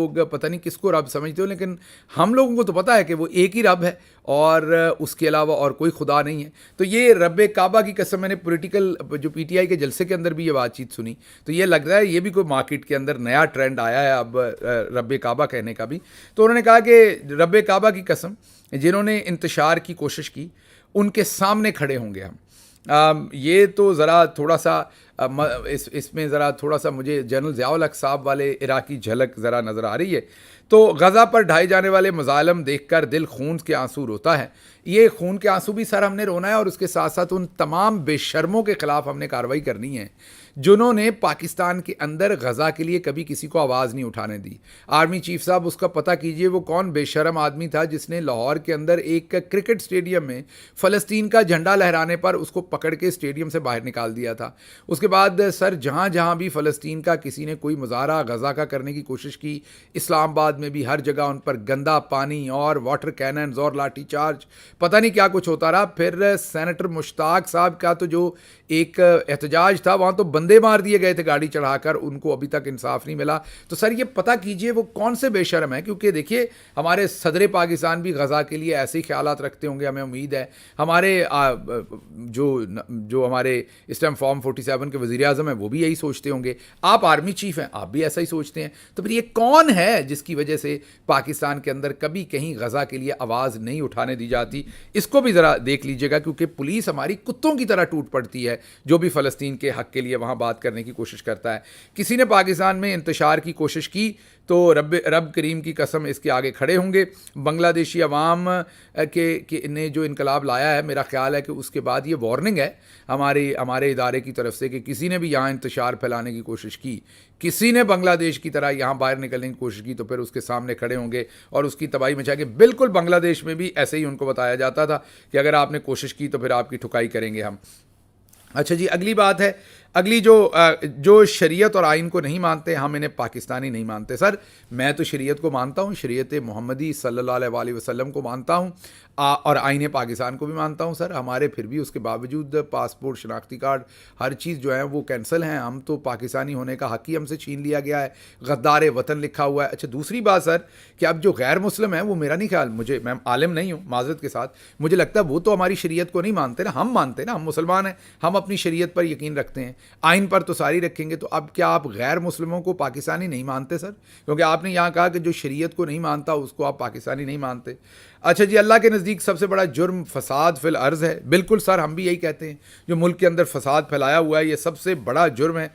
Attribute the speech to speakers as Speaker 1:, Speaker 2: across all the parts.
Speaker 1: لوگ پتہ نہیں کس کو رب سمجھتے ہو، لیکن ہم لوگوں کو تو پتہ ہے کہ وہ ایک ہی رب ہے اور اس کے علاوہ اور کوئی خدا نہیں ہے. تو یہ رب کعبہ کی قسم، میں نے پولیٹیکل جو پی ٹی آئی کے جلسے کے اندر بھی یہ بات چیت سنی، تو یہ لگ رہا ہے یہ بھی کوئی مارکیٹ کے اندر نیا ٹرینڈ آیا ہے اب رب کعبہ کہنے کا بھی. تو انہوں نے کہا کہ رب کعبہ کی قسم جنہوں نے انتشار کی کوشش کی ان کے سامنے کھڑے ہوں گے ہم. یہ تو ذرا تھوڑا سا اس میں ذرا تھوڑا سا مجھے جنرل ضیاء الحق صاحب والے عراقی جھلک ذرا نظر آ رہی ہے. تو غزہ پر ڈھائے جانے والے مظالم دیکھ کر دل خون کے آنسو روتا ہے. یہ خون کے آنسو بھی سر ہم نے رونا ہے، اور اس کے ساتھ ساتھ ان تمام بے شرموں کے خلاف ہم نے کارروائی کرنی ہے جنہوں نے پاکستان کے اندر غزہ کے لیے کبھی کسی کو آواز نہیں اٹھانے دی. آرمی چیف صاحب اس کا پتہ کیجئے وہ کون بے شرم آدمی تھا جس نے لاہور کے اندر ایک کرکٹ سٹیڈیم میں فلسطین کا جھنڈا لہرانے پر اس کو پکڑ کے سٹیڈیم سے باہر نکال دیا تھا. اس کے بعد سر جہاں جہاں بھی فلسطین کا کسی نے کوئی مظاہرہ غزہ کا کرنے کی کوشش کی، اسلام آباد میں بھی ہر جگہ ان پر گندا پانی اور واٹر کیننز اور لاٹھی چارج پتہ نہیں کیا کچھ ہوتا رہا. پھر سینیٹر مشتاق صاحب کا تو جو ایک احتجاج تھا وہاں تو بندے مار دیے گئے تھے گاڑی چڑھا کر، ان کو ابھی تک انصاف نہیں ملا. تو سر یہ پتہ کیجئے وہ کون سے بے شرم ہیں، کیونکہ دیکھیے ہمارے صدر پاکستان بھی غزہ کے لیے ایسے ہی خیالات رکھتے ہوں گے، ہمیں امید ہے. ہمارے جو ہمارے اس ٹائم فارم 47 کے وزیر اعظم ہیں وہ بھی یہی سوچتے ہوں گے. آپ آرمی چیف ہیں، آپ بھی ایسا ہی سوچتے ہیں. تو پھر یہ کون ہے جس کی وجہ سے پاکستان کے اندر کبھی کہیں غزہ کے لیے آواز نہیں اٹھانے دی جاتی؟ اس کو بھی ذرا دیکھ لیجئے گا، کیونکہ پولیس ہماری کتوں کی طرح ٹوٹ پڑتی ہے جو بھی فلسطین کے حق کے لیے وہاں بات کرنے کی کوشش کرتا ہے. کسی نے پاکستان میں انتشار کی کوشش کی تو رب کریم کی قسم اس کے آگے کھڑے ہوں گے. بنگلہ دیشی عوام نے جو انقلاب لایا ہے، میرا خیال ہے کہ اس کے بعد یہ وارننگ ہے ہمارے ادارے کی طرف سے کہ کسی نے بھی یہاں انتشار پھیلانے کی کوشش کی، کسی نے بنگلہ دیش کی طرح یہاں باہر نکلنے کی کوشش کی، تو پھر اس کے سامنے کھڑے ہوں گے اور اس کی تباہی مچا کے. بالکل بنگلہ دیش میں بھی ایسے ہی ان کو بتایا جاتا تھا کہ اگر آپ نے کوشش کی تو پھر آپ کی ٹھکائی کریں گے ہم. اچھا جی، اگلی بات ہے، اگلی جو شریعت اور آئین کو نہیں مانتے ہم انہیں پاکستانی نہیں مانتے. سر میں تو شریعت کو مانتا ہوں، شریعت محمدی صلی اللہ علیہ وآلہ وسلم کو مانتا ہوں اور آئین پاکستان کو بھی مانتا ہوں. سر ہمارے پھر بھی اس کے باوجود پاسپورٹ، شناختی کارڈ، ہر چیز جو ہے وہ کینسل ہیں. ہم تو پاکستانی ہونے کا حق ہی ہم سے چھین لیا گیا ہے، غدار وطن لکھا ہوا ہے. اچھا دوسری بات سر کہ اب جو غیر مسلم ہیں وہ میرا نہیں خیال، میں عالم نہیں ہوں معذرت کے ساتھ، مجھے لگتا ہے وہ تو ہماری شریعت کو نہیں مانتے نا، ہم مانتے نا، ہم مسلمان ہیں، ہم اپنی شریعت پر یقین رکھتے ہیں، آئین پر تو ساری رکھیں گے. تو اب کیا آپ غیر مسلموں کو پاکستانی نہیں مانتے سر؟ کیونکہ آپ نے یہاں کہا کہ جو شریعت کو نہیں مانتا اس کو آپ پاکستانی نہیں مانتے. اچھا جی، اللہ کے نزدیک سب سے بڑا جرم فساد فی الارض ہے. بالکل سر ہم بھی یہی کہتے ہیں، جو ملک کے اندر فساد پھیلایا ہوا ہے یہ سب سے بڑا جرم ہے.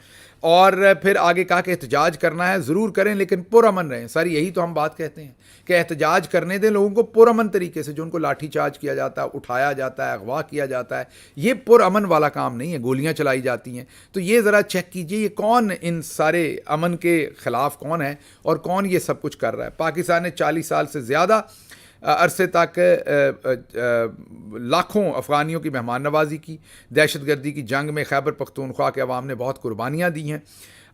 Speaker 1: اور پھر آگے کہا کہ احتجاج کرنا ہے ضرور کریں لیکن پرامن رہیں. سر یہی تو ہم بات کہتے ہیں کہ احتجاج کرنے دیں لوگوں کو پرامن طریقے سے. جو ان کو لاٹھی چارج کیا جاتا ہے، اٹھایا جاتا ہے، اغوا کیا جاتا ہے، یہ پرامن والا کام نہیں ہے. گولیاں چلائی جاتی ہیں. تو یہ ذرا چیک کیجئے یہ کون ان سارے امن کے خلاف کون ہے اور کون یہ سب کچھ کر رہا ہے. پاکستان نے 40 سال سے زیادہ عرصے تک لاکھوں افغانیوں کی مہمان نوازی کی. دہشت گردی کی جنگ میں خیبر پختونخوا کے عوام نے بہت قربانیاں دی ہیں.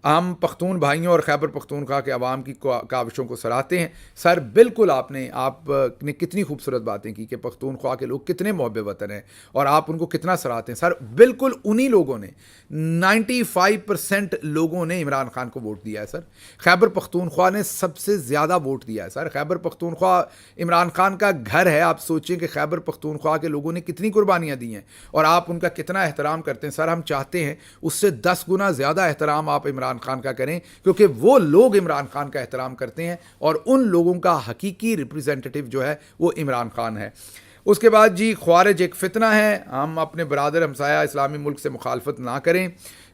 Speaker 1: ہم پختون بھائیوں اور خیبر پختونخوا کے عوام کی کاوشوں کو سراہتے ہیں. سر بالکل آپ نے کتنی خوبصورت باتیں کی کہ پختونخوا کے لوگ کتنے محب وطن ہیں اور آپ ان کو کتنا سراہتے ہیں. سر بالکل انہی لوگوں نے 95% لوگوں نے عمران خان کو ووٹ دیا ہے. سر خیبر پختونخوا نے سب سے زیادہ ووٹ دیا ہے. سر خیبر پختونخوا عمران خان کا گھر ہے. آپ سوچیں کہ خیبر پختونخوا کے لوگوں نے کتنی قربانیاں دی ہیں اور آپ ان کا کتنا احترام کرتے ہیں. سر ہم چاہتے ہیں اس سے 10 گنا زیادہ احترام آپ عمران خان کا کریں، کیونکہ وہ لوگ عمران خان کا احترام کرتے ہیں اور ان لوگوں کا حقیقی ریپریزنٹیٹیو جو ہے وہ عمران خان ہے. اس کے بعد جی، خوارج ایک فتنہ ہے، ہم اپنے برادر ہمسایہ اسلامی ملک سے مخالفت نہ کریں.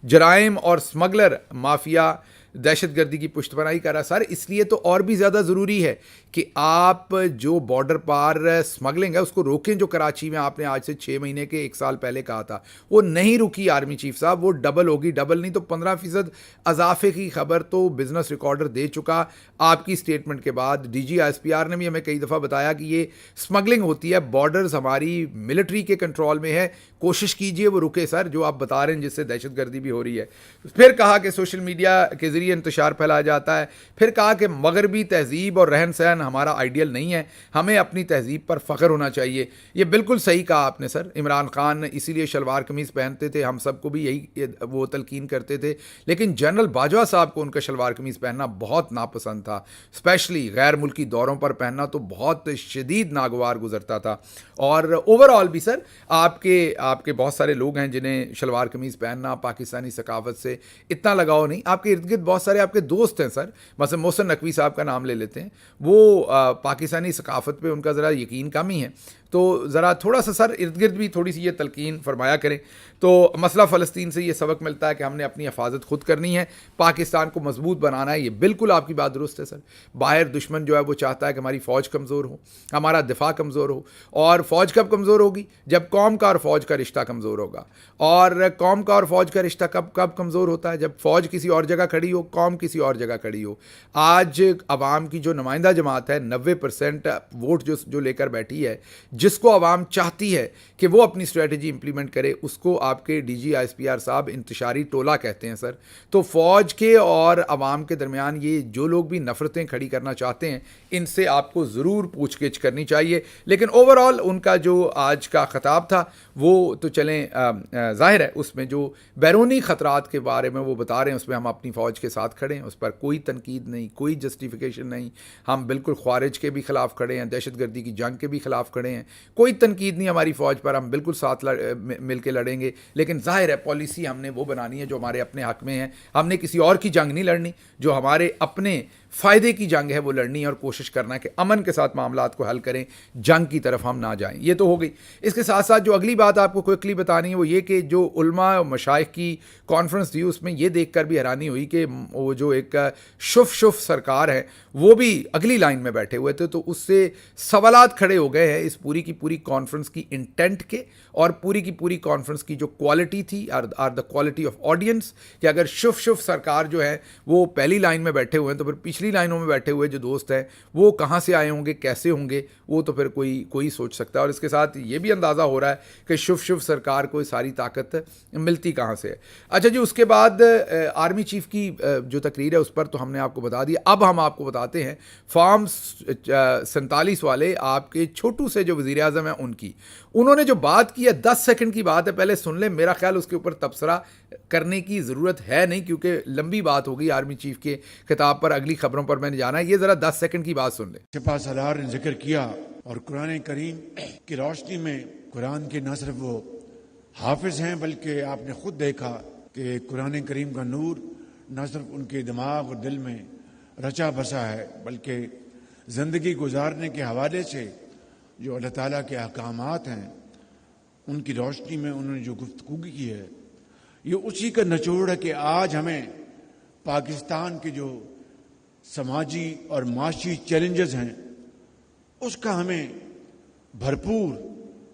Speaker 1: جرائم اور سمگلر مافیا دہشت گردی کی پشت پناہی کر رہا ہے. سر اس لیے تو اور بھی زیادہ ضروری ہے کہ آپ جو بارڈر پار سمگلنگ ہے اس کو روکیں. جو کراچی میں آپ نے آج سے 6 مہینے کے 1 سال پہلے کہا تھا وہ نہیں رکی آرمی چیف صاحب، وہ ڈبل ہوگی. ڈبل نہیں تو 15% اضافے کی خبر تو بزنس ریکارڈر دے چکا آپ کی سٹیٹمنٹ کے بعد. D G S P R نے بھی ہمیں کئی دفعہ بتایا کہ یہ سمگلنگ ہوتی ہے، بارڈرز ہماری ملٹری کے کنٹرول میں ہے، کوشش کیجئے وہ رکے. سر جو آپ بتا رہے ہیں جس سے دہشت گردی بھی ہو رہی ہے. پھر کہا کہ سوشل میڈیا کے ذریعے ذریعے انتشار پھیلایا جاتا ہے. پھر کہا کہ مغربی تہذیب اور رہن سہن ہمارا آئیڈیل نہیں ہے, ہمیں اپنی تہذیب پر فخر ہونا چاہیے. یہ بالکل صحیح کہا آپ نے سر. عمران خان اسی لیے شلوار قمیض پہنتے تھے, ہم سب کو بھی یہی وہ تلقین کرتے تھے, لیکن جنرل باجوہ صاحب کو ان کا شلوار قمیض پہننا بہت ناپسند تھا, اسپیشلی غیر ملکی دوروں پر پہننا تو بہت شدید ناگوار گزرتا تھا. اور اوور آل بھی سر آپ کے بہت سارے لوگ ہیں جنہیں شلوار قمیض پہننا پاکستانی ثقافت سے اتنا لگاؤ نہیں. آپ کے ارد گرد بہت سارے آپ کے دوست ہیں سر, مثلا محسن نقوی صاحب کا نام لے لیتے ہیں, وہ پاکستانی ثقافت پہ ان کا ذرا یقین کم ہی ہے, تو ذرا تھوڑا سا سر ارد گرد بھی تھوڑی سی یہ تلقین فرمایا کریں. تو مسئلہ فلسطین سے یہ سبق ملتا ہے کہ ہم نے اپنی حفاظت خود کرنی ہے, پاکستان کو مضبوط بنانا ہے. یہ بالکل آپ کی بات درست ہے سر. باہر دشمن جو ہے وہ چاہتا ہے کہ ہماری فوج کمزور ہو, ہمارا دفاع کمزور ہو, اور فوج کب کمزور ہوگی؟ جب قوم کا اور فوج کا رشتہ کمزور ہوگا. اور قوم کا اور فوج کا رشتہ کب کمزور ہوتا ہے؟ جب فوج کسی اور جگہ کھڑی ہو, قوم کسی اور جگہ کھڑی ہو. آج عوام کی جو نمائندہ جماعت ہے 90% ووٹ جو لے کر بیٹھی ہے, جس کو عوام چاہتی ہے کہ وہ اپنی اسٹریٹجی امپلیمنٹ کرے, اس کو آپ کے D G S P R صاحب انتشاری ٹولہ کہتے ہیں سر. تو فوج کے اور عوام کے درمیان یہ جو لوگ بھی نفرتیں کھڑی کرنا چاہتے ہیں, ان سے آپ کو ضرور پوچھ گچھ کرنی چاہیے. لیکن اوور آل ان کا جو آج کا خطاب تھا وہ تو چلیں ظاہر ہے اس میں جو بیرونی خطرات کے بارے میں وہ بتا رہے ہیں, اس میں ہم اپنی فوج کے ساتھ کھڑے ہیں, اس پر کوئی تنقید نہیں, کوئی جسٹیفیکیشن نہیں. ہم بالکل خوارج کے بھی خلاف کھڑے ہیں, دہشت گردی کی جنگ کے بھی خلاف کھڑے ہیں, کوئی تنقید نہیں ہماری فوج پر, ہم بالکل ساتھ مل کے لڑیں گے. لیکن ظاہر ہے پالیسی ہم نے وہ بنانی ہے جو ہمارے اپنے حق میں ہے. ہم نے کسی اور کی جنگ نہیں لڑنی, جو ہمارے اپنے فائدے کی جنگ ہے وہ لڑنی ہے, اور کوشش کرنا ہے کہ امن کے ساتھ معاملات کو حل کریں, جنگ کی طرف ہم نہ جائیں. یہ تو ہو گئی. اس کے ساتھ ساتھ جو اگلی بات آپ کو کوئکلی بتانی ہے وہ یہ کہ جو علماء اور مشائخ کی کانفرنس تھی, اس میں یہ دیکھ کر بھی حیرانی ہوئی کہ وہ جو ایک شف سرکار ہے وہ بھی اگلی لائن میں بیٹھے ہوئے تھے. تو اس سے سوالات کھڑے ہو گئے ہیں اس پوری کی پوری کانفرنس کی انٹینٹ کے, اور پوری کی پوری کانفرنس کی جو کوالٹی تھی, are the quality of audience, کہ اگر شف سرکار جو ہے وہ پہلی لائن میں بیٹھے ہوئے ہیں تو پھر پچھلی لائنوں میں بیٹھے ہوئے جو دوست ہیں وہ کہاں سے آئے ہوں گے, کیسے ہوں گے, وہ تو پھر کوئی سوچ سکتا ہے. اور اس کے ساتھ یہ بھی اندازہ ہو رہا ہے کہ شف سرکار کو ساری طاقت ملتی کہاں سے ہے. اچھا جی, اس کے بعد آرمی چیف کی جو تقریر ہے اس پر تو ہم نے آپ کو بتا دیا. اب ہم آپ کو بتاتے ہیں فارم 47 والے آپ کے چھوٹو سے جو وزیر اعظم ہیں انہوں نے جو بات کی ہے 10 سیکنڈ کی بات ہے, پہلے سن لیں. میرا خیال اس کے اوپر تبصرہ کرنے کی ضرورت ہے نہیں, کیونکہ لمبی بات ہوگی آرمی چیف کے خطاب پر. اگلی خبروں پر میں نے جانا ہے, یہ ذرا 10 سیکنڈ کی بات سن لیں.
Speaker 2: سپہ سالار نے ذکر کیا, اور قرآن کریم کی روشنی میں قرآن کے نہ صرف وہ حافظ ہیں بلکہ آپ نے خود دیکھا کہ قرآن کریم کا نور نہ صرف ان کے دماغ اور دل میں رچا بسا ہے, بلکہ زندگی گزارنے کے حوالے سے جو اللہ تعالیٰ کے احکامات ہیں ان کی روشنی میں انہوں نے جو گفتگو کی ہے, یہ اسی کا نچوڑ ہے کہ آج ہمیں پاکستان کے جو سماجی اور معاشی چیلنجز ہیں اس کا ہمیں بھرپور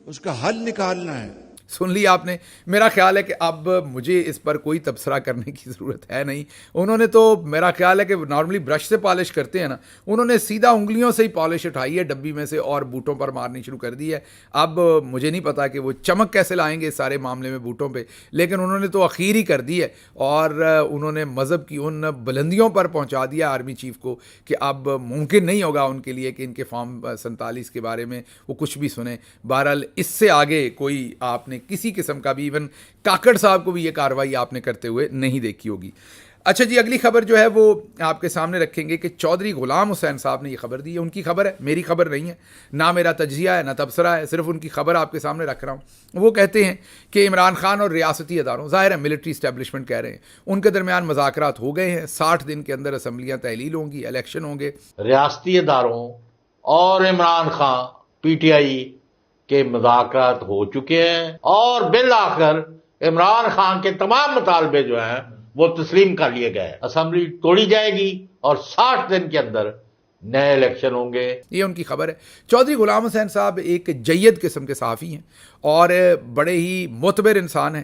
Speaker 2: اس کا حل نکالنا ہے.
Speaker 1: سن لی آپ نے. میرا خیال ہے کہ اب مجھے اس پر کوئی تبصرہ کرنے کی ضرورت ہے نہیں. انہوں نے تو میرا خیال ہے کہ نارملی برش سے پالش کرتے ہیں نا, انہوں نے سیدھا انگلیوں سے ہی پالش اٹھائی ہے ڈبی میں سے اور بوٹوں پر مارنی شروع کر دی ہے. اب مجھے نہیں پتا کہ وہ چمک کیسے لائیں گے اس سارے معاملے میں بوٹوں پہ, لیکن انہوں نے تو اخیر ہی کر دی ہے, اور انہوں نے مذہب کی ان بلندیوں پر پہنچا دیا آرمی چیف کو کہ اب ممکن نہیں ہوگا ان کے لیے کہ ان کے فارم 47 کے بارے میں وہ کچھ بھی سنیں. بہرحال اس سے آگے کوئی آپ نے کسی قسم کا بھی, ایون کاکڑ صاحب کو بھی یہ کارروائی آپ نے کرتے ہوئے نہیں دیکھی ہوگی. اچھا جی, اگلی خبر جو ہے وہ آپ کے سامنے رکھیں گے کہ چودھری غلام حسین صاحب نے یہ خبر دی ہے. ان کی خبر ہے, میری خبر نہیں ہے, نہ میرا تجزیہ ہے نہ تبصرہ ہے, صرف ان کی خبر آپ کے سامنے رکھ رہا ہوں. وہ کہتے ہیں کہ عمران خان اور ریاستی اداروں, ظاہر ہے ملٹری اسٹیبلشمنٹ کہہ رہے ہیں, ان کے درمیان مذاکرات ہو گئے ہیں. 60 دن کے اندر اسمبلیاں تحلیل ہوں گی, الیکشن ہوں گے.
Speaker 3: ریاستی اداروں اور Imran Khan P T I کے مذاکرات ہو چکے ہیں, اور بالآخر عمران خان کے تمام مطالبے جو ہیں وہ تسلیم کر لیے گئے. اسمبلی توڑی جائے گی اور 60 دن کے اندر نئے الیکشن ہوں گے.
Speaker 1: یہ ان کی خبر ہے. چودھری غلام حسین صاحب ایک جید قسم کے صحافی ہیں اور بڑے ہی معتبر انسان ہیں.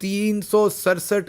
Speaker 1: 367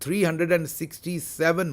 Speaker 1: 367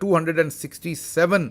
Speaker 1: 267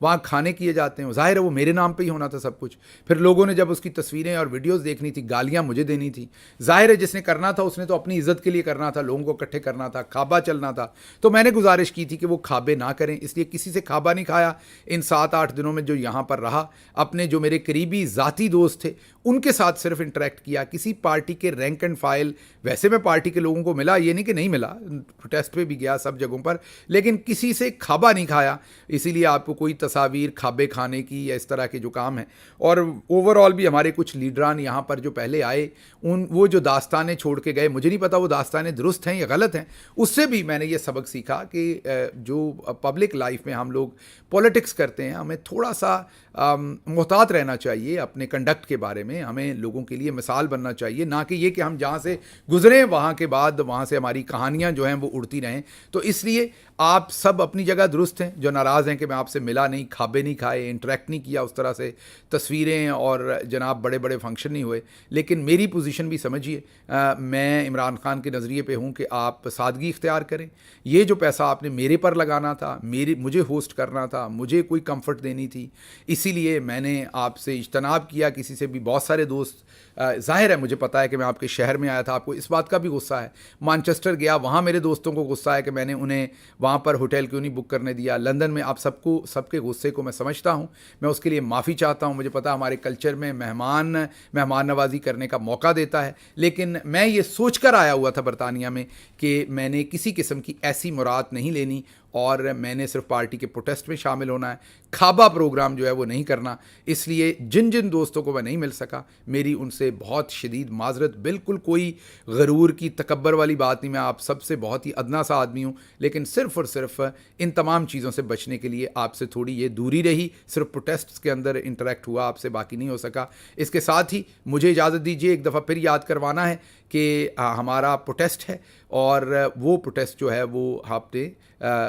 Speaker 1: وہاں کھانے کیے جاتے ہیں. ظاہر ہے وہ میرے نام پہ ہی ہونا تھا سب کچھ. پھر لوگوں نے جب اس کی تصویریں اور ویڈیوز دیکھنی تھی, گالیاں مجھے دینی تھی. ظاہر ہے جس نے کرنا تھا اس نے تو اپنی عزت کے لیے کرنا تھا, لوگوں کو اکٹھے کرنا تھا, کعبہ چلنا تھا. تو میں نے گزارش کی تھی کہ وہ کعبے نہ کریں, اس لیے کسی سے کعبہ نہیں کھایا. ان 7-8 دنوں میں جو یہاں پر رہا, اپنے جو میرے قریبی ذاتی دوست تھے ان کے ساتھ صرف انٹریکٹ کیا. کسی پارٹی کے رینک اینڈ فائل, ویسے میں پارٹی کے لوگوں کو ملا, یہ نہیں کہ نہیں ملا, پروٹیسٹ پہ بھی گیا سب جگہوں پر, لیکن کسی سے کھابا نہیں کھایا. اسی لیے آپ کو کوئی تصاویر کھابے کھانے کی یا اس طرح کے جو کام ہیں. اور اوور آل بھی ہمارے کچھ لیڈران یہاں پر جو پہلے آئے, وہ جو داستانیں چھوڑ کے گئے, مجھے نہیں پتا وہ داستانیں درست ہیں یا غلط ہیں. اس سے بھی میں نے یہ سبق سیکھا کہ جو پبلک لائف میں ہم لوگ پولیٹکس کرتے ہیں, ہمیں تھوڑا سا محتاط رہنا چاہیے اپنے کنڈکٹ کے بارے میں. ہمیں لوگوں کے لیے مثال بننا چاہیے, نہ کہ یہ کہ ہم جہاں سے گزریں وہاں کے بعد وہاں سے ہماری کہانیاں جو ہیں وہ اڑتی رہیں. تو اس لیے آپ سب اپنی جگہ درست ہیں. جو ناراض ہیں کہ میں آپ سے ملا نہیں, کھابے نہیں کھائے, انٹریکٹ نہیں کیا اس طرح سے, تصویریں اور جناب بڑے بڑے فنکشن نہیں ہوئے, لیکن میری پوزیشن بھی سمجھیے. میں عمران خان کے نظریے پہ ہوں کہ آپ سادگی اختیار کریں. یہ جو پیسہ آپ نے میرے پر لگانا تھا, مجھے ہوسٹ کرنا تھا, مجھے کوئی کمفرٹ دینی تھی, اسی لیے میں نے آپ سے اجتناب کیا. کسی سے بھی, بہت سارے دوست, ظاہر ہے مجھے پتا ہے کہ میں آپ کے شہر میں آیا تھا, آپ کو اس بات کا بھی غصہ ہے. مانچسٹر گیا, وہاں میرے دوستوں کو غصہ ہے کہ میں نے انہیں وہاں پر ہوٹل کیوں نہیں بک کرنے دیا. لندن میں آپ سب کے غصے کو میں سمجھتا ہوں, میں اس کے لیے معافی چاہتا ہوں. مجھے پتا ہمارے کلچر میں مہمان نوازی کرنے کا موقع دیتا ہے, لیکن میں یہ سوچ کر آیا ہوا تھا برطانیہ میں کہ میں نے کسی قسم کی ایسی مراد نہیں لینی, اور میں نے صرف پارٹی کے پروٹیسٹ میں شامل ہونا ہے. کھابا پروگرام جو ہے وہ نہیں کرنا. اس لیے جن دوستوں کو میں نہیں مل سکا, میری ان سے بہت شدید معذرت. بالکل کوئی غرور کی, تکبر والی بات نہیں, میں آپ سب سے بہت ہی ادنا سا آدمی ہوں, لیکن صرف اور صرف ان تمام چیزوں سے بچنے کے لیے آپ سے تھوڑی یہ دوری رہی. صرف پروٹیسٹس کے اندر انٹریکٹ ہوا آپ سے, باقی نہیں ہو سکا. اس کے ساتھ ہی مجھے اجازت دیجیے ایک دفعہ پھر یاد کروانا ہے کہ ہمارا پروٹیسٹ ہے, اور وہ پروٹیسٹ جو ہے وہ ہفتے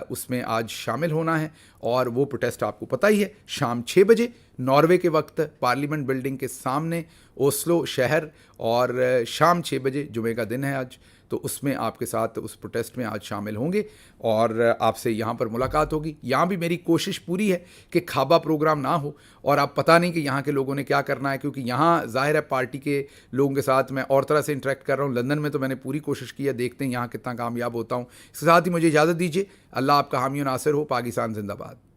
Speaker 1: اس میں آج شامل ہونا ہے. اور وہ پروٹیسٹ آپ کو پتہ ہی ہے, شام 6 بجے ناروے کے وقت پارلیمنٹ بلڈنگ کے سامنے اوسلو شہر, اور شام 6 بجے جمعے کا دن ہے آج, تو اس میں آپ کے ساتھ اس پروٹیسٹ میں آج شامل ہوں گے اور آپ سے یہاں پر ملاقات ہوگی. یہاں بھی میری کوشش پوری ہے کہ کھابا پروگرام نہ ہو, اور آپ پتہ نہیں کہ یہاں کے لوگوں نے کیا کرنا ہے, کیونکہ یہاں ظاہر ہے پارٹی کے لوگوں کے ساتھ میں اور طرح سے انٹریکٹ کر رہا ہوں. لندن میں تو میں نے پوری کوشش کی ہے, دیکھتے ہیں یہاں کتنا کامیاب ہوتا ہوں. اس کے ساتھ ہی مجھے اجازت دیجیے. اللہ آپ کا حامی و ناصر ہو. پاکستان زندہ باد.